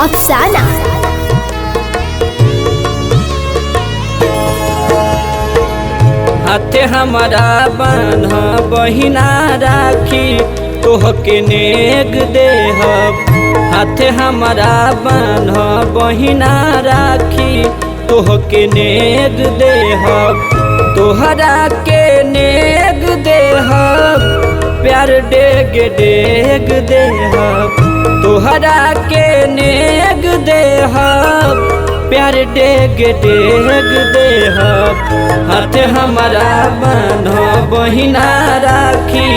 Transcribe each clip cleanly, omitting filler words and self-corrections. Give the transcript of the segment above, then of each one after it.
अफसाना। हाथे हमारा बान्ह बहिना राखी तोहके नेग देहब। हाथे हमारा बान्ह बहिना राखी तोहके नेग देहब। तोहरा के नेग देहब प्यार डेग डेग देहब। तोहरा के नेग देहब प्यार डेग डेग देहब। हाथे हमारा बान्ह बहिना राखी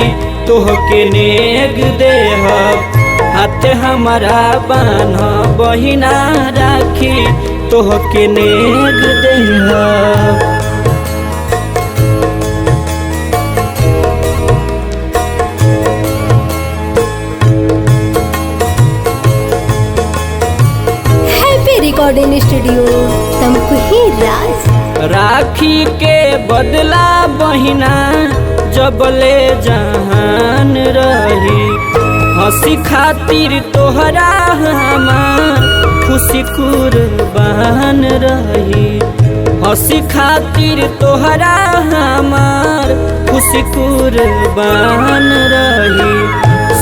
तोहके नेग देहब। हाथे हमारा बान्ह बहिना राखी तोहके नेग देहब। रिकॉर्डिंग स्टूडियो तमकुही राज। राखी के बदला बहिना जबले जहान रही। हंसी खातिर तोहरा हमार खुशी कुर्बान रही। हंसी खातिर तोहरा हमार खुशी कुर्बान रही।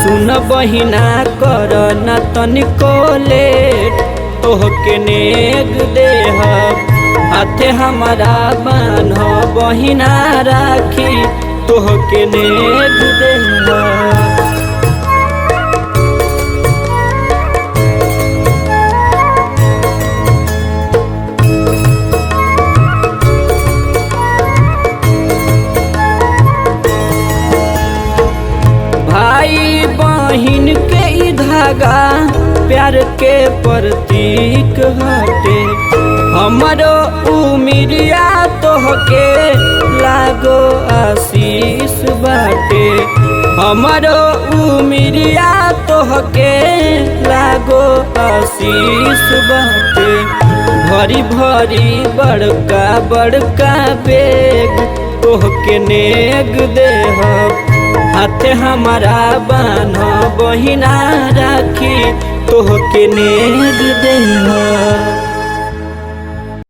सुन बहिना कर न तनिको लेट तोहके नेग देहब। हाथे हमारा बान्ह बहिना राखी तोहके नेग देहब। भाई बहिन के ई धागा प्यार के प्रतीक हटे। हमरो उमिरिया तोहके लागो आशीष बाटे। हमरो उमिरिया तोहके लागो आशीष बाटे। भरी भरी बड़का बड़का बेग तोहके नेग देहब। हाथे हमारा बान्ह बहिना राखी तोहके नेग देहब।